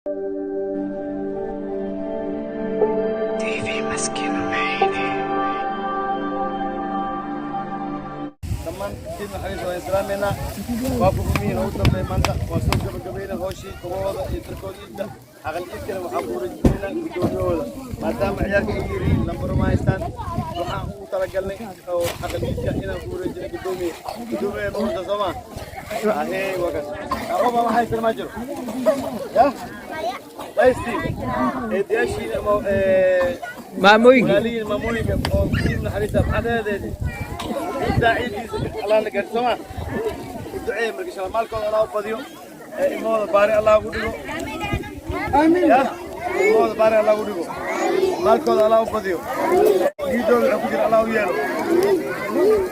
TV مسكين وعيني. dhammaan tiim naxariis waa islaameyna waa ku gumiin oo dambe maanta waa soo gabagabayna hooshii kubahooda iyo tarkoodiinta aqal iskana waxaa ku rajinayna gudoomiyahooda maadaama ciyaarka ay yiriin lambar ma haystaan waxaan ugu talagalnay oo aqal iska inaan ku rajino gudoomiye noqonta Soomaa ahee wakas arooba waxay tilmaa jiro ya laysti eedayaashii maamoyinka oo tiim naxariis xadeedeedii داعيتي الله نقدر سما الدعاء مركز الله مالك الله وبديو إمام باري الله وديو آمين يا إمام باري الله وديو مالك الله وبديو يدور الحكومة الله وياه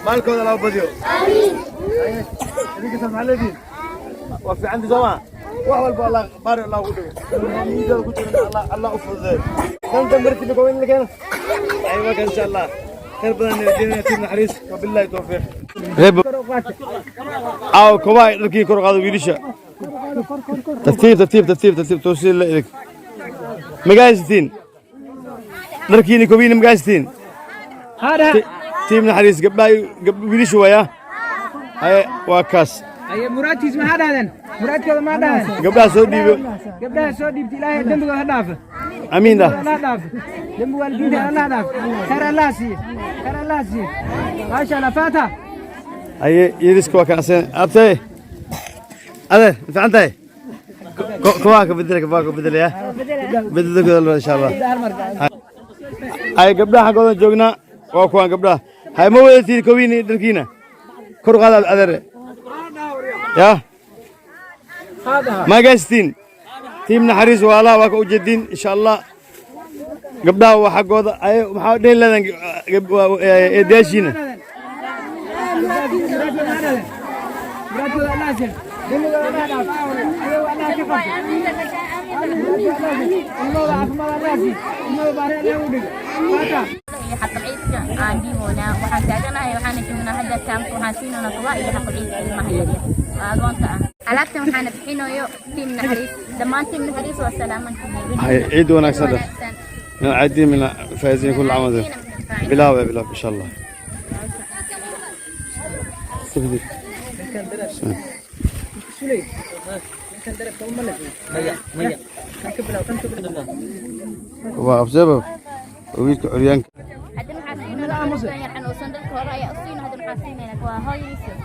مالك الله وبديو آمين هذيك سمع لدين وفي عندي سما وهو الله باري الله وديو يدور الحكومة الله وفضل كم تمرتي بقول لك أنا أيوة إن شاء الله خير بدنا ندينا تيم نحريس وبالله التوفيق. أو كواي لكي كرة قاضي ويليشة. ترتيب توصيل لك. مجازتين. لكيني كوبين مجازتين. هذا تيم نحريس قبل ويليشة وياه. هاي واكاس. أي مراد اسمه هذا مراد كذا ما ده. قبلها سودي بتلاقي دم هدافه. أمين ده. هداف. دم والبيت هداف. خير الله سي. ما شاء الله فاتها. أي يريسك وكاسين أبتي. هذا أنت عندي. كواك بدل يا. بدل كذا إن شاء الله. هاي قبلها حقول جوجنا وكوان قبلها. هاي مو ولتي كويني دركينا. كرو هذا أدري. يا ما قاستين تيم نحريس والله واكو جدين ان شاء الله قبلها وحقوده اي محاولين لنا داشينا حق العيد عندي هنا وحن تاجنا وحن كنا هذا كام وحن سينا نطلع إلى حق العيد المحلية أظن علاقتنا وحن بحينه يو تيم نحريس دمان تيم نحريس والسلام عيد ونكسر عيدين من فايزين كل عام بلا إن شاء الله سبدي وأبزبه ويك عريان هذا محاسين لا يعني وصندق وراء أصين هذا محاسين يعني وهاي يصير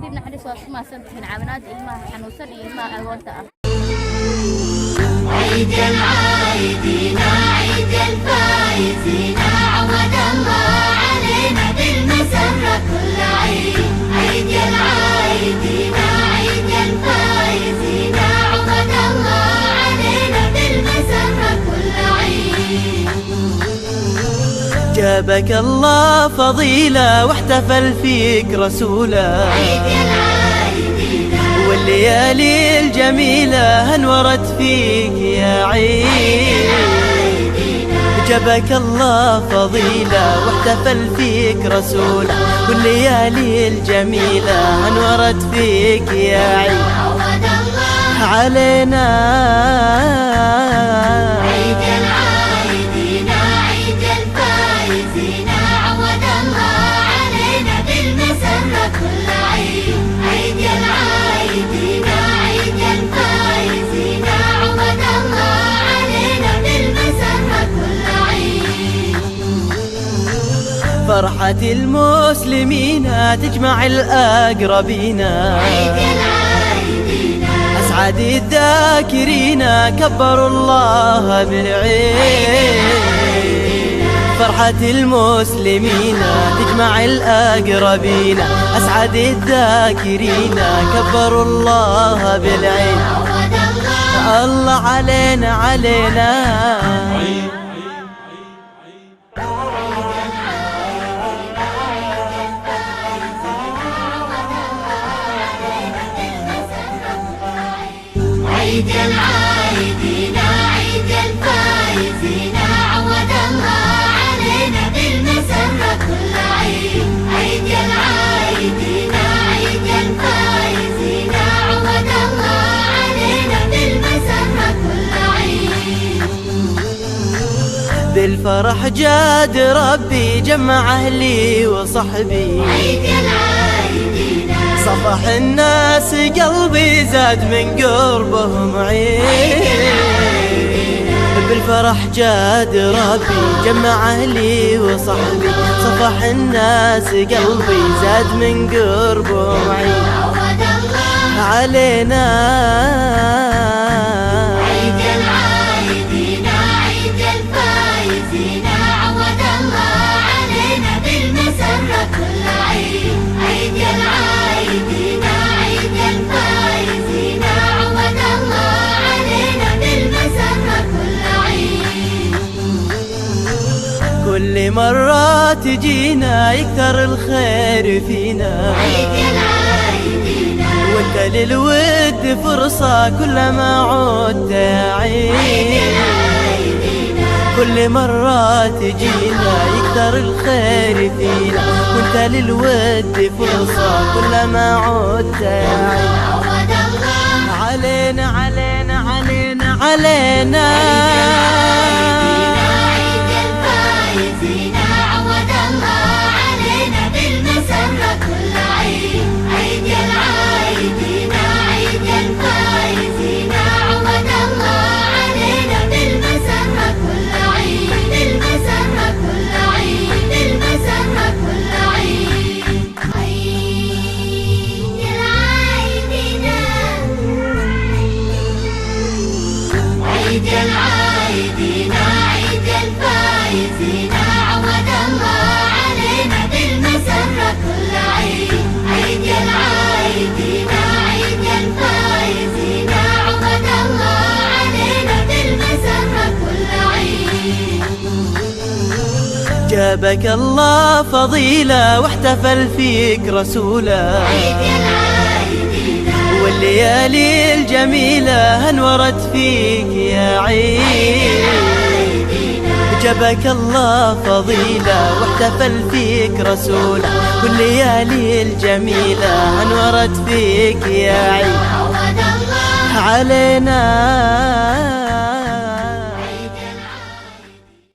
تبنا حدث واسمع سنت من عبنات إلما حنوصل إلما الوالدة عيد العايدين عيد الفايزين عود الله علينا بالمسرة كل عيد عيد العايدين عيد الفايزين عود الله علينا بالمسرة كل عيد جابك الله فضيلة واحتفل فيك رسوله والليالي الجميلة انورت فيك يا عيد جابك الله فضيلة واحتفل فيك رسوله والليالي الجميلة انورت فيك يا عيد علينا عيد العايدين عيد الفايزين عود الله علينا بالمسرة كل عيد عيد العايدين عيد الفايزين عود الله علينا بالمسرة كل عيد فرحة المسلمين تجمع الأقربين عيد العايدين أسعد الذاكرين كبروا الله بالعيد فرحة المسلمين تجمع الأقربين أسعد الذاكرين كبروا الله بالعيد الله علينا عيد العايدين عيد الفايزين عود الله علينا بالمسرة كل عيد عيد العايدين عيد الفايزين عود الله علينا بالمسرة بالفرح جاد ربي جمع أهلي وصحبي، عيد يا العايدين صفح الناس قلبي زاد من قربهم عيد. بالفرح جاد ربي جمع أهلي وصحبي، صفح الناس قلبي زاد من قربهم عيد. عوض الله علينا عيد يا العايدين عيد الفايزين، عوض الله علينا بالمسرة كل عيد. عيد يا العايدين عيد الفايزين، عوض الله علينا بالمسرة كل عيد. كل مرة تجينا يكثر الخير فينا، عيد يا العايدين وانت للود فرصة كلما عدت عيد. كل مرة تجينا يكثر الخير فينا، وانت للود فرصة كلما عدت عيد. عوض الله علينا علينا علينا علينا عيد الفايزين، عوض الله علينا بالمسرة كل عيد. عيد يا العايدين عيد الفايزين، عوض الله علينا بالمسرة كل عيد. بالمسرة كل عيد، بالمسرة كل عيد. عيد يا العايدين عيد العايدين عيد الفايزين، عوض الله علينا بالمسرة كل عيد. عيد يا العايدين عيد الفايزين، عوض الله علينا بالمسرة كل عيد. جابك الله فضيلة واحتفل فيك رسوله، عيد يا العايدين والليالي الجميلة انورت فيك يا عيد. جابك الله فضيلة واحتفل فيك رسوله، والليالي الجميلة انورت فيك يا عيد. عوض الله علينا